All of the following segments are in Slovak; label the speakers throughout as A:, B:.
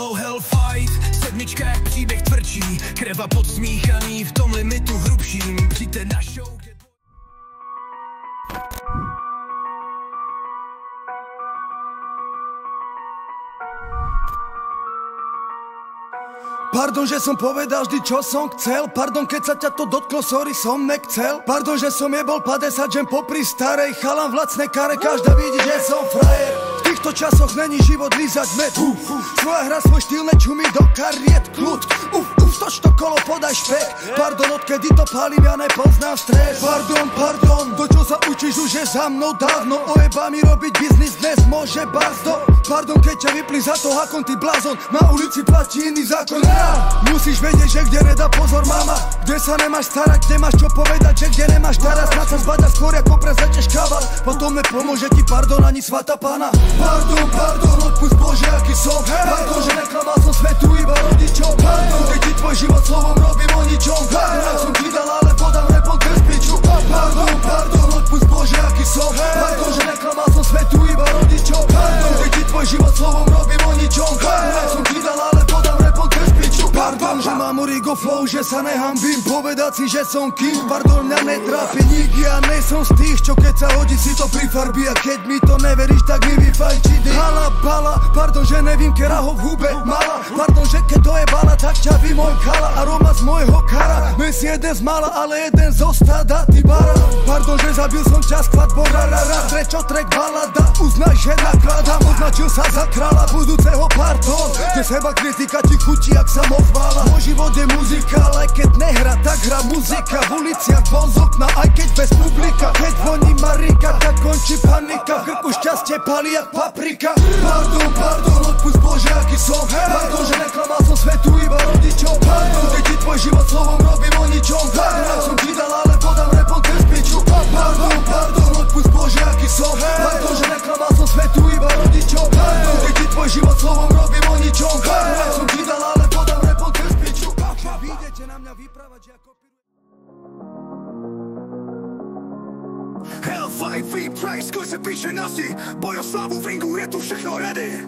A: Hello Hellfight, sedmička jak příběh tvrdší, kreva podsmíchaný v tom limitu hrubším. Přijďte na show, kde...
B: Pardon, že som povedal vždy, čo som chcel. Pardon, keď sa ťa to dotklo, sorry, som nechcel. Pardon, že som jebol 50 žen popri starej. Chalan v lacnej kare, každá vidí, že som frajer. V týchto časoch není život lízať med. Svoja hra, svoj štýl, nečumí do kariet. Kľud, stoč to kolo, podaj špek. Pardon, odkedy to palím, ja nepoznám stres. Pardon, do čo sa učíš už je za mnou dávno. Ojeba mi robiť biznis, dnes môže barzdo. Pardon, keď ťa vyplí za to, hakon ty blázon. Na ulici platí iný zákon. Musíš vedieť, že kde nedá pozor mama. Kde sa nemáš starať, kde máš čo povedať, že kde nemáš teraz. Snad sa zbada skôr, ako prezečeš kaval. Potom nepomôže ti pardon ani svata pána. Pardon, odpust Bože, aký som. Pardon, že neklamal som svetu iba rodičom. Pardon, keď ti tvoj život slovom robím o ničom. Pardon, som ti dal, ale podám repon bez piču. Pardon, odpust Bože, aký som. Pardon, že neklamal som svetu iba rodičom. Pardon, keď ti tvoj život slovom robím o ničom. Pardon, som ti dal, ale podám repon bez piču. Pardon, že mám origo flow, že sa nehambím povedať si, že som kým. Pardon, mňa netrápi nik, ja nejsom z tých, čo keď sa hodí si to prifarbí. A keď mi to neveríš, tak mi vyfajči dyk. Hala, bala, pardon, že nevím, kera ho v hube mala. Pardon, že keď to je bala, tak ťa vymojkala. Aroma z mojho kara, mes jeden z mala, ale jeden zo stada, ty bara. Pardon, že zabil som čas, skladbo rarara. Trečo track balada, uznaj, že nakladám. Označil sa za kráľa budúceho pardon. Kde seba kritika ti chutí, jak sa chvála. Môj život je muzika, ale keď nehra, tak hra muzika. V uliciach von z okna, aj keď bez publika. Keď voní Marika, tak končí panika. V krku šťastie palí jak paprika. Pardon, odpust Bože, aký som. Pardon, že neklamal som svetu iba rodičom. Pardon, keď ti tvoj život slovom robím o ničom. Pardon, som ti dal, ale podám repon bez piču. Pardon, odpust Bože, aký som. Pardon, že neklamal som svetu iba rodičom. Pardon, keď ti tvoj život slovom robím o ničom. Pardon, som ti dal, ale podám repon bez piču. Vyjdete na mňa vyprávať, že ako
A: Hellfight, V-Price, skôr sa píše nosi. Boj o slavu v ringu, je tu všechno ready.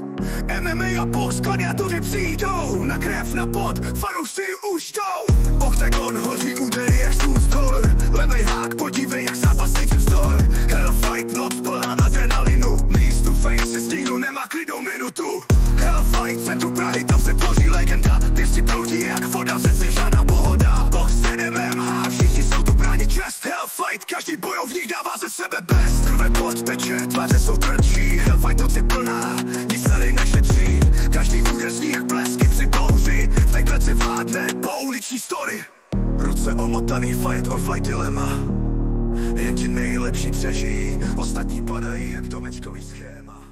A: MMA a box, gladiátory přijdou. Na krev, na pot, fanoušci už jdou. Octagon hoří údery jak smooth core. Levej hák, podívej jak zápasníci vzdor. Hellfight, noc plná adrenalinu. Místu face se stíhnu, nemá klidnou minutu. Hellfight, centru Prahy, tam se tvoří legenda. Ty si proudí jak voda, ze žádná pohoda. Box, MMA, všichni jsou tu bránit čest. Hellfight, každý bojovník dává ze sebe best. Krve pot teče, tváře jsou tvrdší. Hellfight, noc je plná, nic tady nešetří. Každý úderzní jak blesky při bouři. V té kleci vládne pouliční story. Ruce omotaný, fight or flight dilema. Jen ti nejlepší přežijí, ostatní padají jen domečkový schéma.